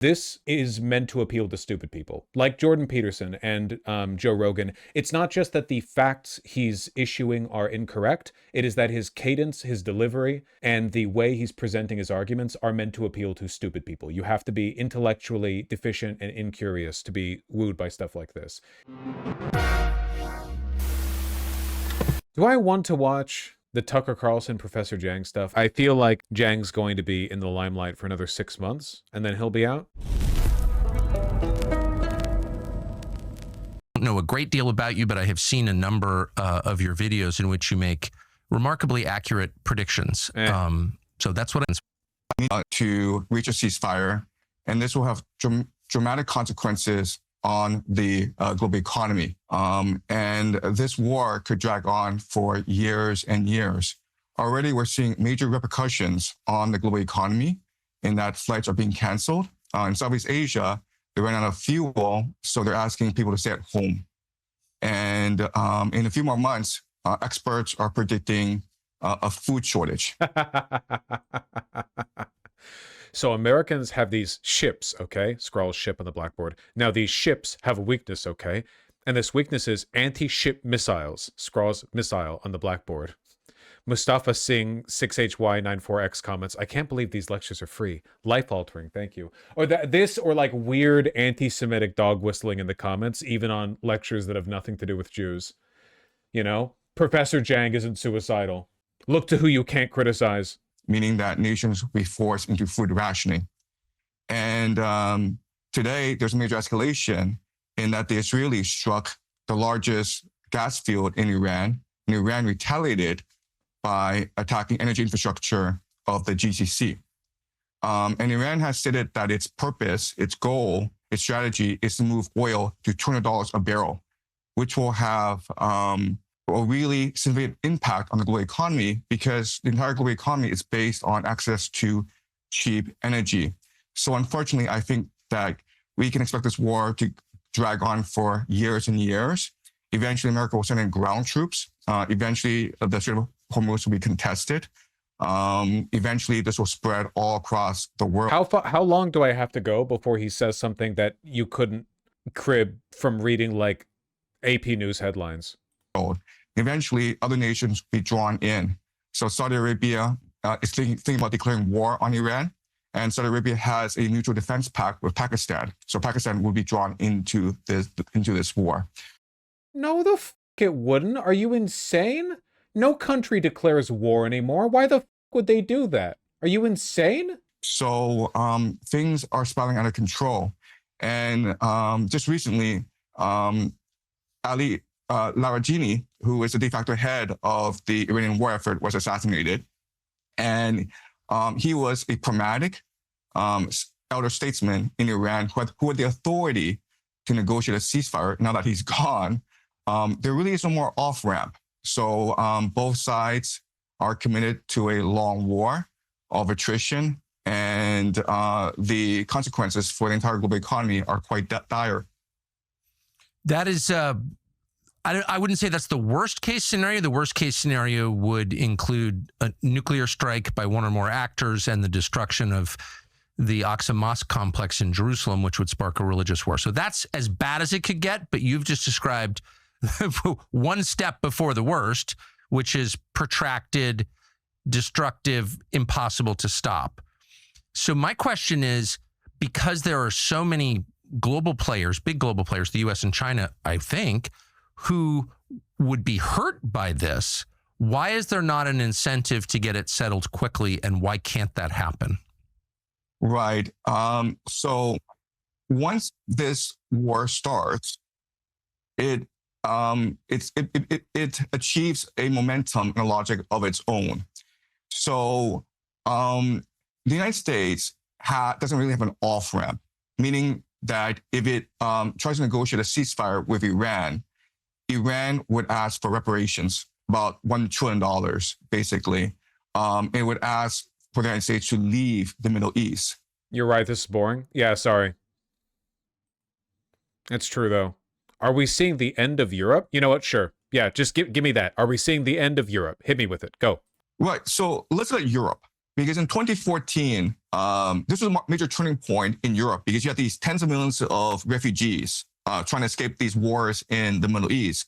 This is meant to appeal to stupid people like Jordan Peterson and Joe Rogan. It's not just that the facts he's issuing are incorrect. It is that his cadence, his delivery, and the way he's presenting his arguments are meant to appeal to stupid people. You have to be intellectually deficient and incurious to be wooed by stuff like this. Do I want to watch the Tucker Carlson Professor Jang stuff? I feel like Jang's going to be in the limelight for another 6 months, and then he'll be out. I don't know a great deal about you, but I have seen a number of your videos in which you make remarkably accurate predictions. So that's what I'm to reach a ceasefire, and this will have dramatic consequences on the global economy. And this war could drag on for years and years. Already we're seeing major repercussions on the global economy in that flights are being canceled. In Southeast Asia, they ran out of fuel, so they're asking people to stay at home. And in a few more months, experts are predicting a food shortage. So Americans have these ships, okay? Scrawl's ship on the blackboard. Now these ships have a weakness, okay? And this weakness is anti-ship missiles. Scrawl's missile on the blackboard. Mustafa Singh 6HY94X comments, I can't believe these lectures are free. Life-altering, thank you. Or this, or like weird anti-Semitic dog whistling in the comments, even on lectures that have nothing to do with Jews. You know? Professor Jang isn't suicidal. Look to who you can't criticize. Meaning that nations will be forced into food rationing. And today, there's a major escalation in that the Israelis struck the largest gas field in Iran, and Iran retaliated by attacking energy infrastructure of the GCC. And Iran has stated that its purpose, its goal, its strategy is to move oil to $200 a barrel, which will have a really significant impact on the global economy because the entire global economy is based on access to cheap energy. So unfortunately, I think that we can expect this war to drag on for years and years. Eventually, America will send in ground troops. Eventually, the Strait of Hormuz will be contested. Eventually, this will spread all across the world. How long do I have to go before he says something that you couldn't crib from reading like AP News headlines? Eventually, other nations will be drawn in. So Saudi Arabia is thinking about declaring war on Iran, and Saudi Arabia has a mutual defense pact with Pakistan. So Pakistan will be drawn into this war. No, the f*** it wouldn't. Are you insane? No country declares war anymore. Why the f*** would they do that? Are you insane? So things are spiraling out of control. And just recently, Ali Larijani, who is the de facto head of the Iranian war effort, was assassinated. And he was a pragmatic elder statesman in Iran who had the authority to negotiate a ceasefire. Now that he's gone, there really is no more off-ramp. So both sides are committed to a long war of attrition, and the consequences for the entire global economy are quite dire. That is, I wouldn't say that's the worst case scenario. The worst case scenario would include a nuclear strike by one or more actors and the destruction of the Aqsa Mosque complex in Jerusalem, which would spark a religious war. So that's as bad as it could get, but you've just described one step before the worst, which is protracted, destructive, impossible to stop. So my question is, because there are so many global players, big global players, the US and China, I think, who would be hurt by this, why is there not an incentive to get it settled quickly, and why can't that happen? Right. So once this war starts, it achieves a momentum and a logic of its own. So the United States doesn't really have an off-ramp, meaning that if it tries to negotiate a ceasefire with Iran, Iran would ask for reparations, about $1 trillion, basically. It would ask for the United States to leave the Middle East. You're right, this is boring. Yeah, sorry. It's true, though. Are we seeing the end of Europe? You know what? Sure. Yeah, just give me that. Are we seeing the end of Europe? Hit me with it. Go. Right. So let's look at Europe. Because in 2014, this was a major turning point in Europe because you had these tens of millions of refugees trying to escape these wars in the Middle East,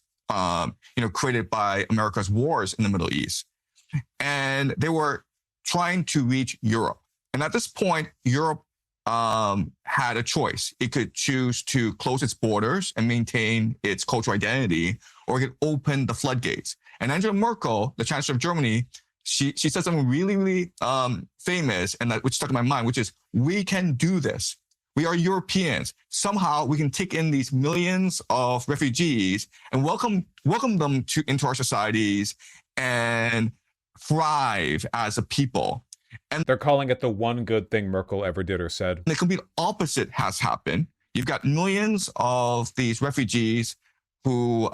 created by America's wars in the Middle East. And they were trying to reach Europe. And at this point, Europe had a choice. It could choose to close its borders and maintain its cultural identity, or it could open the floodgates. And Angela Merkel, the Chancellor of Germany, she said something really, really famous, and which stuck in my mind, which is, we can do this. We are Europeans. Somehow we can take in these millions of refugees and welcome them into our societies and thrive as a people. And they're calling it the one good thing Merkel ever did or said. the complete opposite has happened. You've got millions of these refugees who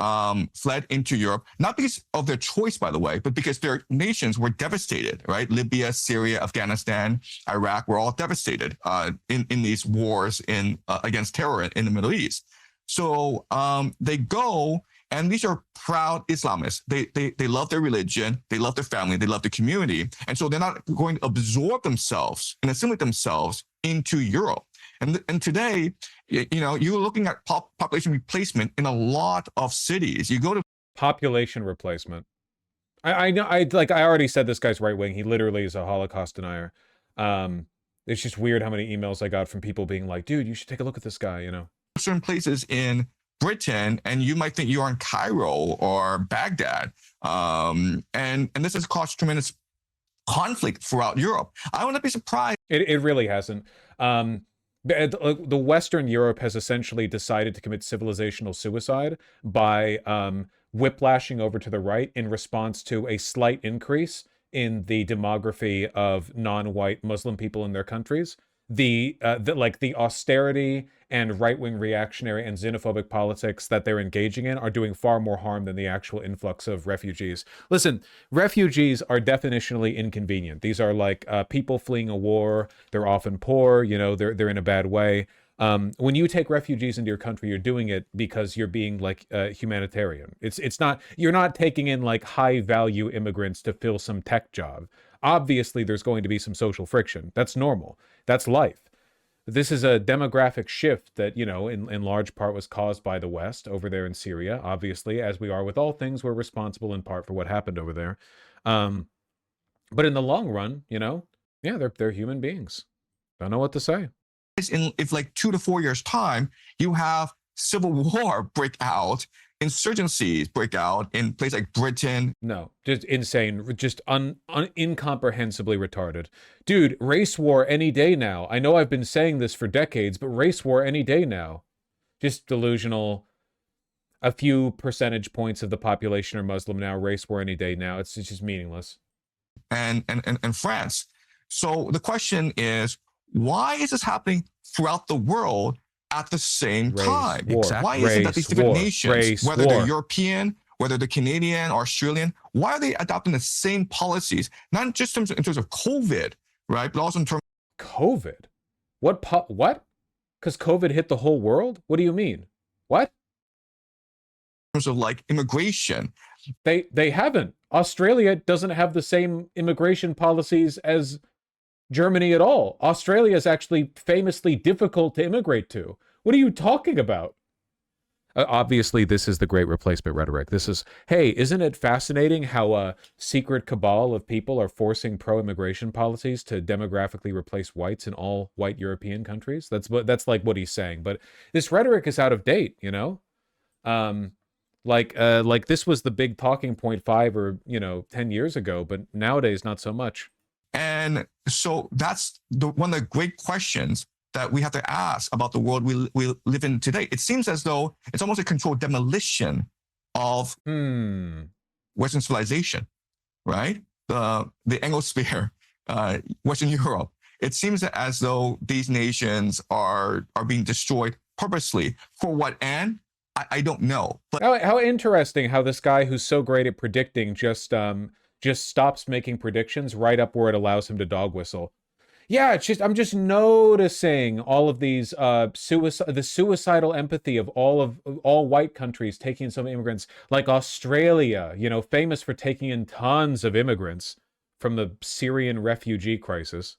fled into Europe, not because of their choice, by the way, but because their nations were devastated, right? Libya, Syria, Afghanistan, Iraq were all devastated in these wars against terror in the Middle East. So they go, and these are proud Islamists. They love their religion, they love their family, they love the community. And so they're not going to absorb themselves and assimilate themselves into Europe. And today, you're looking at population replacement in a lot of cities. You go to population replacement. I know. I already said this guy's right wing. He literally is a Holocaust denier. It's just weird how many emails I got from people being like, "Dude, you should take a look at this guy." Certain places in Britain, and you might think you are in Cairo or Baghdad, and this has caused tremendous conflict throughout Europe. I wouldn't be surprised. It really hasn't. The Western Europe has essentially decided to commit civilizational suicide by whiplashing over to the right in response to a slight increase in the demography of non-white Muslim people in their countries. The austerity and right-wing reactionary and xenophobic politics that they're engaging in are doing far more harm than the actual influx of refugees. Listen, refugees are definitionally inconvenient. These are like people fleeing a war. They're often poor. They're in a bad way. When you take refugees into your country, you're doing it because you're being like humanitarian. It's not, you're not taking in like high-value immigrants to fill some tech job. Obviously, there's going to be some social friction. That's normal. That's life. This is a demographic shift that, in large part was caused by the West over there in Syria. Obviously, as we are with all things, we're responsible in part for what happened over there. But in the long run, they're human beings. Don't know what to say. If like 2 to 4 years' time, you have civil war break out, insurgencies break out in places like Britain. No, just insane, just incomprehensibly retarded. Dude, race war any day now. I know I've been saying this for decades, but race war any day now. Just delusional. A few percentage points of the population are Muslim now. Race war any day now. It's just meaningless. And France. So the question is, why is this happening throughout the world at the same time? War. Why is it that these different nations, whether they're European, whether they're Canadian or Australian, why are they adopting the same policies? Not just in terms of COVID, right? But also in terms of COVID. What? Because COVID hit the whole world? What do you mean? What? In terms of like immigration. They haven't. Australia doesn't have the same immigration policies as Germany at all. Australia is actually famously difficult to immigrate to. What are you talking about? Obviously, this is the great replacement rhetoric. This is, hey, isn't it fascinating how a secret cabal of people are forcing pro-immigration policies to demographically replace whites in all white European countries? That's like what he's saying. But this rhetoric is out of date, Like this was the big talking point 5 or 10 years ago, but nowadays not so much. And so that's one of the great questions that we have to ask about the world we live in today. It seems as though it's almost a controlled demolition of Western civilization, right? The Anglosphere, Western Europe. It seems as though these nations are being destroyed purposely. For what end? I don't know. But how interesting how this guy who's so great at predicting just stops making predictions right up where it allows him to dog whistle. Yeah, I'm just noticing all of these the suicidal empathy of all white countries taking in some immigrants, like Australia, famous for taking in tons of immigrants. from the Syrian refugee crisis.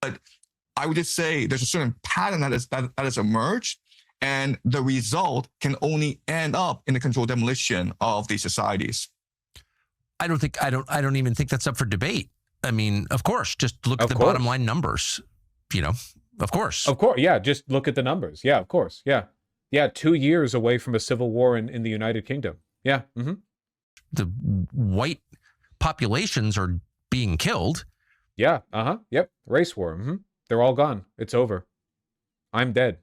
I would just say there's a certain pattern that has emerged, and the result can only end up in the controlled demolition of these societies. I don't even think that's up for debate. I mean, of course, just look at the bottom line numbers. Of course. Yeah, just look at the numbers. Yeah, of course. Yeah. 2 years away from a civil war in the United Kingdom. Yeah. Mm-hmm. The white populations are being killed. Yeah. Yep. Race war. Mm-hmm. They're all gone. It's over. I'm dead.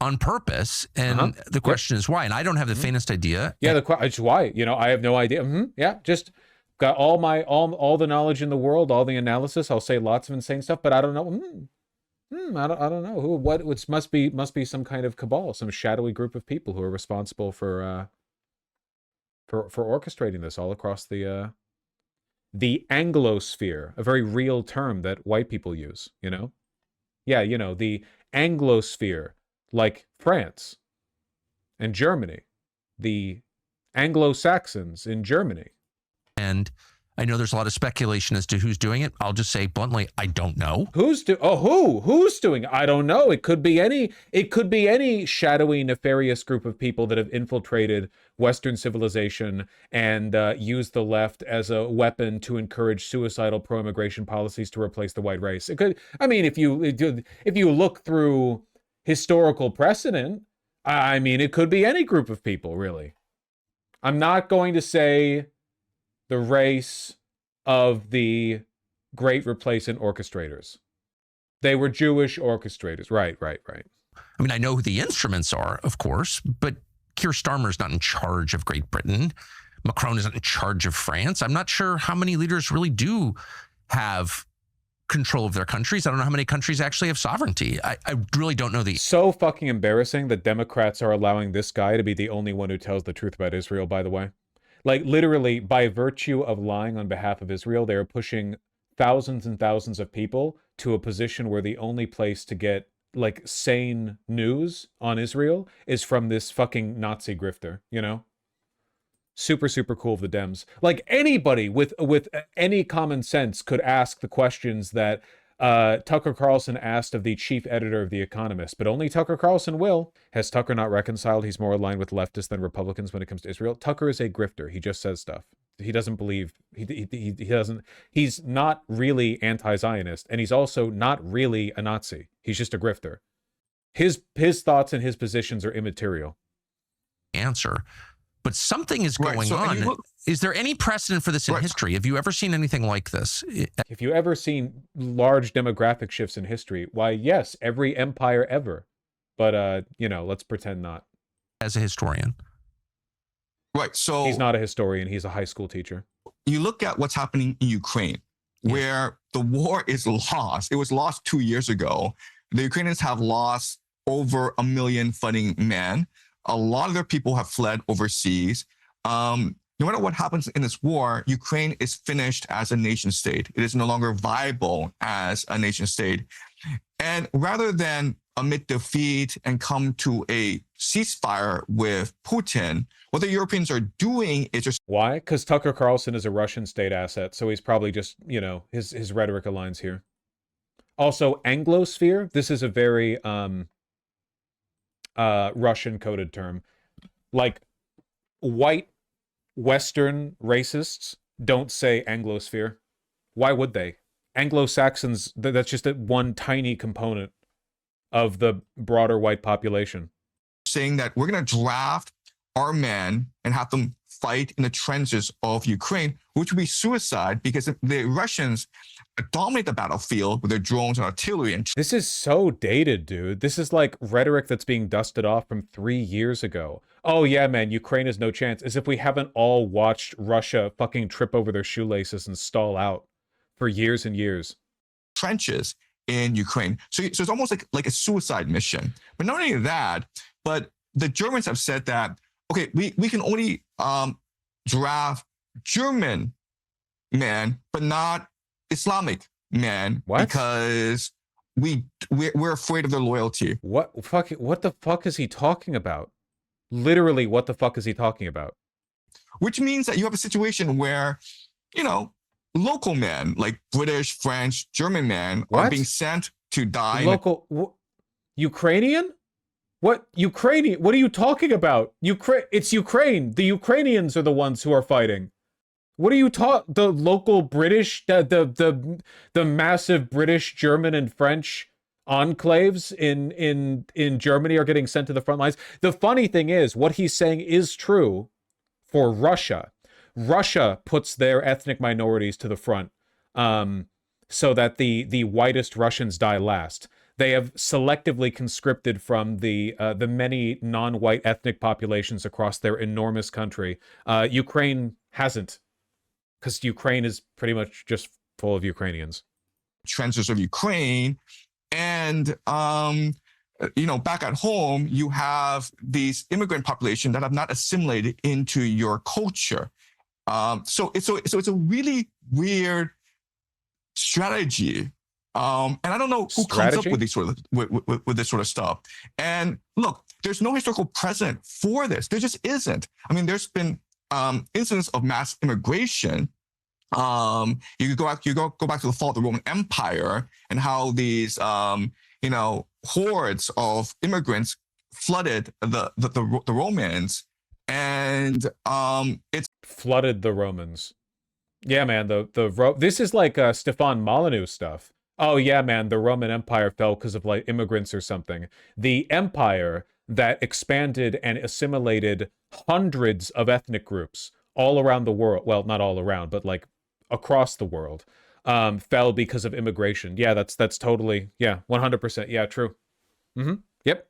On purpose. And the question is why? And I don't have the faintest idea. Yeah, it's why. I have no idea. Yeah, just got all the knowledge in the world, all the analysis. I'll say lots of insane stuff, but I don't know. I don't know who. What? Which must be some kind of cabal, some shadowy group of people who are responsible for orchestrating this all across the Anglosphere, a very real term that white people use. Yeah, the Anglosphere, like France and Germany, the Anglo-Saxons in Germany. And I know there's a lot of speculation as to who's doing it. I'll just say bluntly, I don't know. Who's doing it? I don't know. It could be any shadowy, nefarious group of people that have infiltrated Western civilization and used the left as a weapon to encourage suicidal pro-immigration policies to replace the white race. It could. I mean, if you look through historical precedent, I mean, it could be any group of people, really. I'm not going to say the race of the great replacement orchestrators. They were Jewish orchestrators. Right. I mean, I know who the instruments are, of course, but Keir Starmer's not in charge of Great Britain. Macron isn't in charge of France. I'm not sure how many leaders really do have control of their countries. I don't know how many countries actually have sovereignty. I really don't know the... So fucking embarrassing that Democrats are allowing this guy to be the only one who tells the truth about Israel, by the way. Like, literally, by virtue of lying on behalf of Israel, they are pushing thousands and thousands of people to a position where the only place to get, like, sane news on Israel is from this fucking Nazi grifter, Super, super cool of the Dems. Like, anybody with any common sense could ask the questions that Tucker Carlson asked of the chief editor of The Economist, but only Tucker Carlson will. Has Tucker not reconciled he's more aligned with leftists than Republicans when it comes to Israel? Tucker is a grifter. He just says stuff. He doesn't believe, he doesn't, he's not really anti-Zionist, and he's also not really a Nazi. He's just a grifter. His thoughts and his positions are immaterial. Answer. But something is going on. Is there any precedent for this in history? Have you ever seen anything like this? Have you ever seen large demographic shifts in history? Why, yes, every empire ever. But, let's pretend not. As a historian. Right. So he's not a historian. He's a high school teacher. You look at what's happening in Ukraine, where the war is lost. It was lost 2 years ago. The Ukrainians have lost over 1 million fighting men. A lot of their people have fled overseas. No matter what happens in this war, Ukraine is finished as a nation state. It is no longer viable as a nation state. And rather than admit defeat and come to a ceasefire with Putin, what the Europeans are doing is just... Why? Because Tucker Carlson is a Russian state asset, so he's probably just, his rhetoric aligns here. Also, Anglosphere, this is a very... Russian-coded term. Like, white Western racists don't say Anglosphere. Why would they? Anglo-Saxons, that's just one tiny component of the broader white population. Saying that we're going to draft our men and have them fight in the trenches of Ukraine, which would be suicide because the Russians dominate the battlefield with their drones and artillery. And this is so dated, dude. This is like rhetoric that's being dusted off from 3 years ago. Oh yeah, man, Ukraine has no chance. As if we haven't all watched Russia fucking trip over their shoelaces and stall out for years and years. Trenches in Ukraine. So it's almost like a suicide mission. But not only that, but the Germans have said that, okay, we can only draft German men, but not Islamic men. What? Because we're afraid of their loyalty. What the fuck is he talking about? Literally, what the fuck is he talking about? Which means that you have a situation where, local men, like British, French, German men, are being What? sent to die. Ukrainian? What Ukrainian? What are you talking about? It's Ukraine. The Ukrainians are the ones who are fighting. What are you the local British, the massive British, German, and French enclaves in Germany are getting sent to the front lines. The funny thing is, what he's saying is true for Russia. Russia puts their ethnic minorities to the front, so that the whitest Russians die last. They have selectively conscripted from the many non-white ethnic populations across their enormous country. Ukraine hasn't, because Ukraine is pretty much just full of Ukrainians. Trenches of Ukraine. And, back at home, you have these immigrant population that have not assimilated into your culture. So it's a really weird strategy. And I don't know who comes up with these sort of with this sort of stuff. And look, there's no historical precedent for this. There just isn't. I mean, there's been incidents of mass immigration. You could go back to the fall of the Roman Empire and how these hordes of immigrants flooded the Romans, and it's flooded the Romans. Yeah, man. This is like Stefan Molyneux stuff. Oh yeah, man. The Roman Empire fell because of like immigrants or something. The empire that expanded and assimilated hundreds of ethnic groups all around the world. Well, not all around, but like across the world, fell because of immigration. Yeah, that's totally, yeah, 100%. Yeah, true. Yep.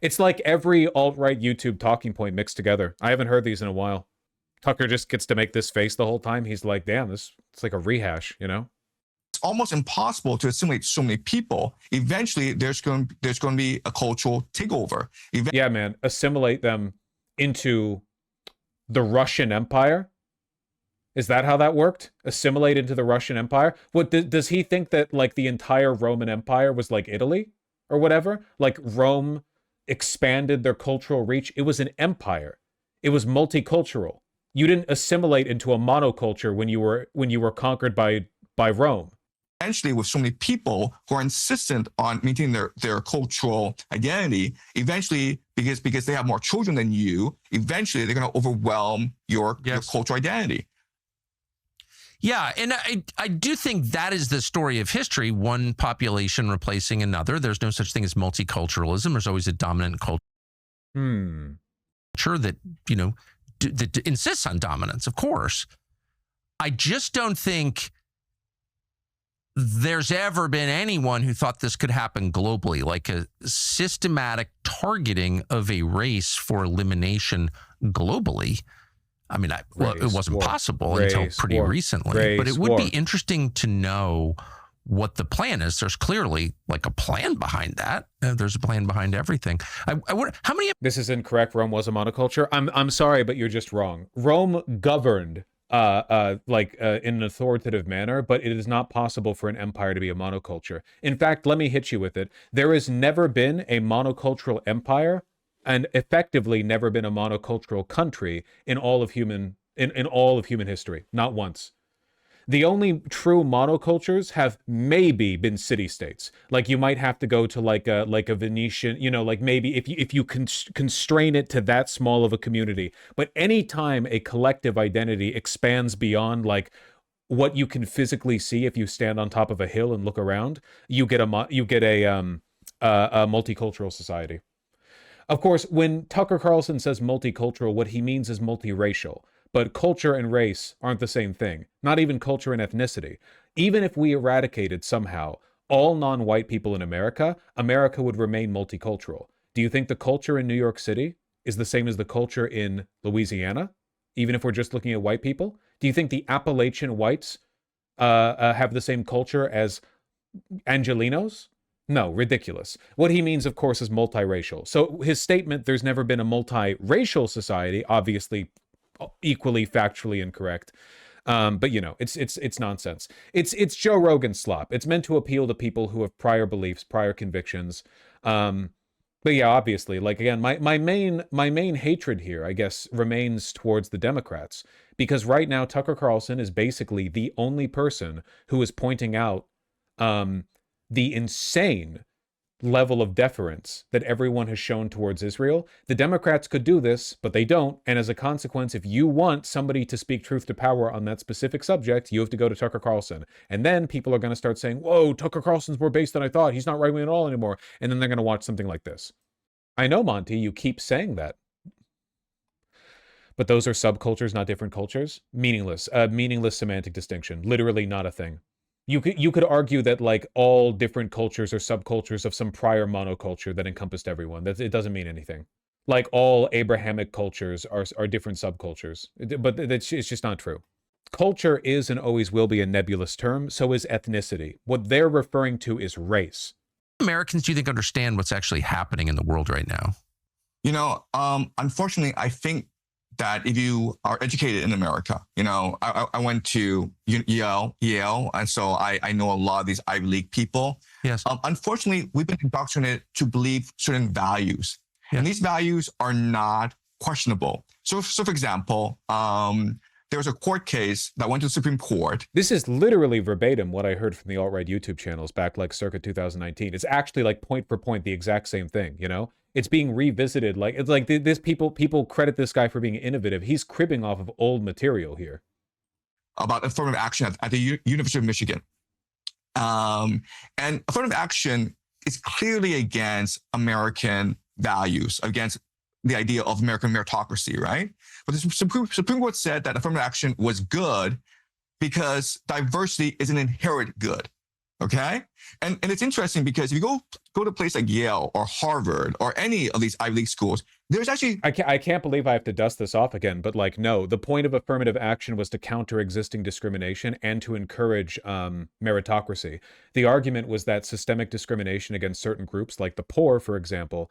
It's like every alt-right YouTube talking point mixed together. I haven't heard these in a while. Tucker just gets to make this face the whole time. He's like, damn, it's like a rehash, you know? It's almost impossible to assimilate so many people. Eventually, there's going to be a cultural takeover. Yeah, man. Assimilate them into the Russian Empire. Is that how that worked? Assimilate into the Russian Empire? What does he think that like the entire Roman Empire was like Italy or whatever? Like Rome expanded their cultural reach. It was an empire. It was multicultural. You didn't assimilate into a monoculture when you were conquered by Rome. Eventually, with so many people who are insistent on maintaining their cultural identity, eventually, because they have more children than you, eventually they're going to overwhelm your cultural identity. Yeah, and I do think that is the story of history, one population replacing another. There's no such thing as multiculturalism. There's always a dominant culture that, that insists on dominance, of course. I just don't think there's ever been anyone who thought this could happen globally, like a systematic targeting of a race for elimination globally. I mean, it wasn't possible until pretty recently, but it would be interesting to know what the plan is. There's clearly like a plan behind that. There's a plan behind everything. How many? This is incorrect. Rome was a monoculture. I'm sorry, but you're just wrong. Rome governed in an authoritative manner, but it is not possible for an empire to be a monoculture. In fact, let me hit you with it. There has never been a monocultural empire, and effectively never been a monocultural country in all of human history. Not once. The only true monocultures have maybe been city-states. Like you might have to go to like a Venetian, like maybe if you constrain it to that small of a community. But anytime a collective identity expands beyond like what you can physically see if you stand on top of a hill and look around, you get a multicultural society. Of course, when Tucker Carlson says multicultural, what he means is multiracial. But culture and race aren't the same thing. Not even culture and ethnicity. Even if we eradicated somehow all non-white people in America, America would remain multicultural. Do you think the culture in New York City is the same as the culture in Louisiana? Even if we're just looking at white people? Do you think the Appalachian whites have the same culture as Angelenos? No, ridiculous. What he means, of course, is multiracial. So his statement, there's never been a multiracial society, obviously equally factually incorrect. But it's nonsense. It's Joe Rogan slop. It's meant to appeal to people who have prior beliefs, prior convictions. But yeah, obviously, like again, my main hatred here, I guess, remains towards the Democrats, because right now Tucker Carlson is basically the only person who is pointing out um, the insane level of deference that everyone has shown towards Israel. The Democrats could do this, but they don't. And as a consequence, if you want somebody to speak truth to power on that specific subject, you have to go to Tucker Carlson. And then people are going to start saying, whoa, Tucker Carlson's more based than I thought. He's not right wing at all anymore. And then they're going to watch something like this. I know, Monty, you keep saying that. But those are subcultures, not different cultures. Meaningless. Meaningless semantic distinction. Literally not a thing. You could argue that like all different cultures are subcultures of some prior monoculture that encompassed everyone. It doesn't mean anything. Like all Abrahamic cultures are different subcultures, but it's just not true. Culture is and always will be a nebulous term. So is ethnicity. What they're referring to is race. Americans, do you think, understand what's actually happening in the world right now? Unfortunately, I think that if you are educated in America, I went to Yale, and so I know a lot of these Ivy League people. Yes. Unfortunately, we've been indoctrinated to believe certain values, and these values are not questionable. So for example, there was a court case that went to the Supreme Court. This is literally verbatim what I heard from the alt-right YouTube channels back like circa 2019. It's actually like point for point the exact same thing, It's being revisited. Like it's like this people credit this guy for being innovative. He's cribbing off of old material here. About affirmative action at the University of Michigan. And affirmative action is clearly against American values, against the idea of American meritocracy, right? But the Supreme Court said that affirmative action was good because diversity is an inherent good, okay? And it's interesting because if you go to a place like Yale or Harvard or any of these Ivy League schools, there's actually... I can't believe I have to dust this off again, but like, no, the point of affirmative action was to counter existing discrimination and to encourage meritocracy. The argument was that systemic discrimination against certain groups, like the poor, for example,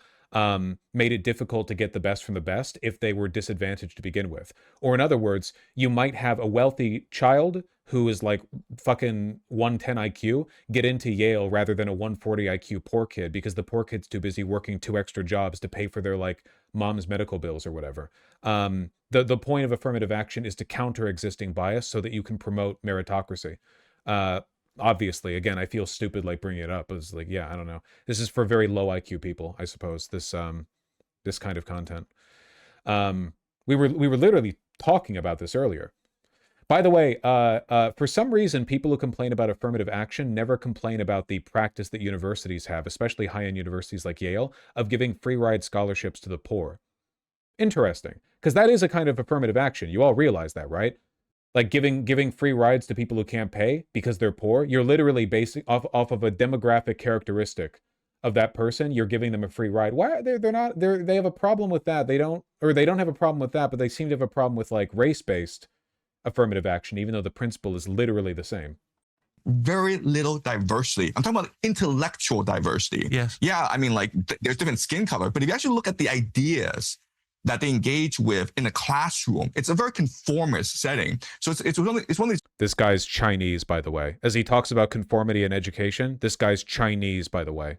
made it difficult to get the best from the best if they were disadvantaged to begin with. Or in other words, you might have a wealthy child who is like fucking 110 IQ get into Yale rather than a 140 IQ poor kid because the poor kid's too busy working 2 extra jobs to pay for their like mom's medical bills or whatever. The point of affirmative action is to counter existing bias so that you can promote meritocracy. Obviously, again, I feel stupid like bringing it up. It's like, yeah, I don't know. This is for very low IQ people, I suppose. This kind of content. We were literally talking about this earlier. By the way, for some reason, people who complain about affirmative action never complain about the practice that universities have, especially high-end universities like Yale, of giving free ride scholarships to the poor. Interesting, because that is a kind of affirmative action. You all realize that, right? Like giving free rides to people who can't pay because they're poor. You're literally basing off of a demographic characteristic of that person. You're giving them a free ride. Why they have a problem with that? They don't have a problem with that, but they seem to have a problem with like race-based affirmative action, even though the principle is literally the same. Very little diversity. I'm talking about intellectual diversity. Yes. Yeah, I mean, like there's different skin color, but if you actually look at the ideas that they engage with in a classroom, it's a very conformist setting. So it's one of these. This guy's Chinese, by the way. As he talks about conformity in education, this guy's Chinese, by the way.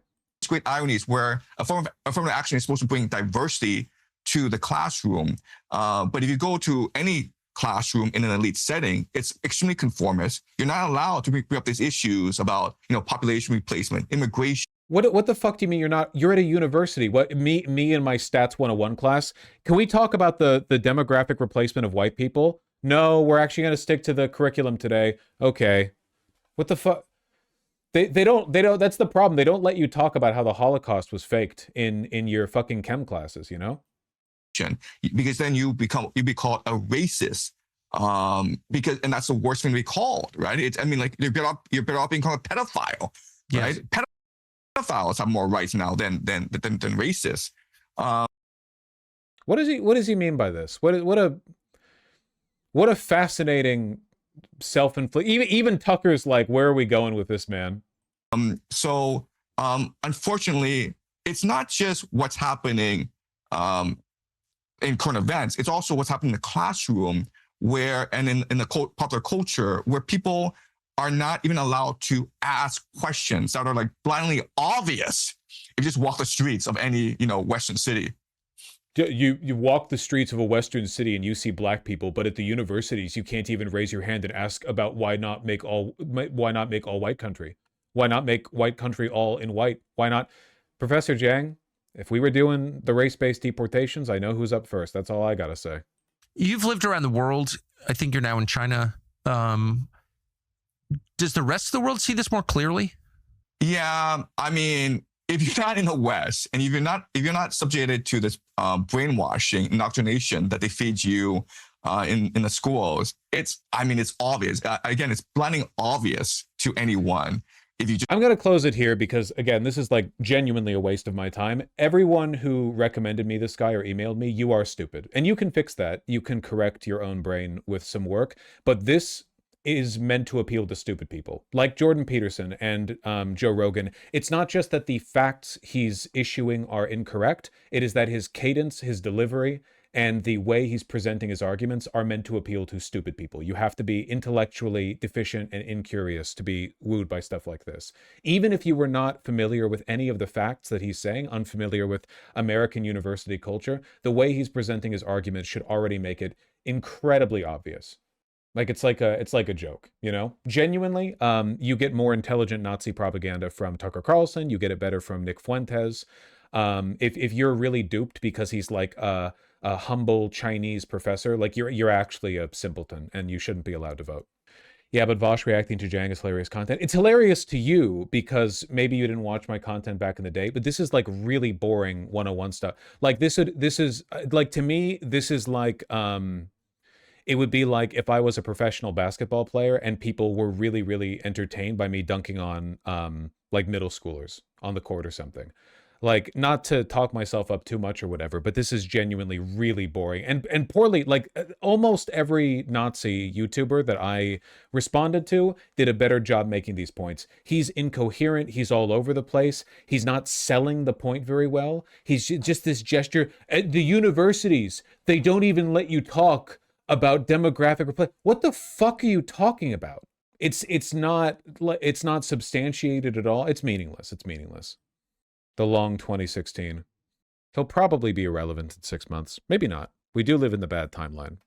Great ironies where affirmative action is supposed to bring diversity to the classroom, but if you go to any classroom in an elite setting, it's extremely conformist. You're not allowed to bring up these issues about, population replacement, immigration. What the fuck do you mean you're not? You're at a university. What me and my stats 101 class? Can we talk about the demographic replacement of white people? No, we're actually going to stick to the curriculum today. Okay. What the fuck? They don't that's the problem. They don't let you talk about how the Holocaust was faked in your fucking chem classes, Because then you'd be called a racist, and that's the worst thing to be called, right? You're better off being called a pedophile, right? Yes. Pedophiles have more rights now than racists. What does he mean by this? What a fascinating self-inflict. Even Tucker's like, where are we going with this, man? Unfortunately, it's not just what's happening in current events. It's also what's happening in the classroom and in the popular culture where people are not even allowed to ask questions that are like blindly obvious if you just walk the streets of any, Western city. You walk the streets of a Western city and you see black people, but at the universities you can't even raise your hand and ask about why not make all white country? Why not make white country all in white? Why not, Professor Jiang? If we were doing the race-based deportations, I know who's up first. That's all I gotta say. You've lived around the world. I think you're now in China. Does the rest of the world see this more clearly? Yeah, I mean, if you're not in the West and if you're not subjected to this brainwashing, indoctrination that they feed you in the schools, it's obvious. Again, it's blinding obvious to anyone. If you just I'm going to close it here because, again, this is like genuinely a waste of my time. Everyone who recommended me this guy or emailed me, you are stupid. And you can fix that. You can correct your own brain with some work. But this is meant to appeal to stupid people like Jordan Peterson and Joe Rogan. It's not just that the facts he's issuing are incorrect. It is that his cadence, his delivery, and the way he's presenting his arguments are meant to appeal to stupid people. You have to be intellectually deficient and incurious to be wooed by stuff like this. Even if you were not familiar with any of the facts that he's saying, unfamiliar with American university culture, the way he's presenting his arguments should already make it incredibly obvious. Like it's like a joke, Genuinely, you get more intelligent Nazi propaganda from Tucker Carlson. You get it better from Nick Fuentes. If you're really duped because he's like a humble Chinese professor, like you're actually a simpleton and you shouldn't be allowed to vote. Yeah, but Vosh reacting to Jang is hilarious content. It's hilarious to you because maybe you didn't watch my content back in the day, but this is like really boring 101 stuff. Like this is like, to me, this is like, it would be like if I was a professional basketball player and people were really, really entertained by me dunking on like middle schoolers on the court or something. Like, not to talk myself up too much or whatever, but this is genuinely really boring and poorly. Like, almost every Nazi YouTuber that I responded to did a better job making these points. He's incoherent. He's all over the place. He's not selling the point very well. He's just this gesture. At the universities, they don't even let you talk about demographic replacement. What the fuck are you talking about? It's not substantiated at all. It's meaningless. It's meaningless. The long 2016. He'll probably be irrelevant in 6 months. Maybe not. We do live in the bad timeline.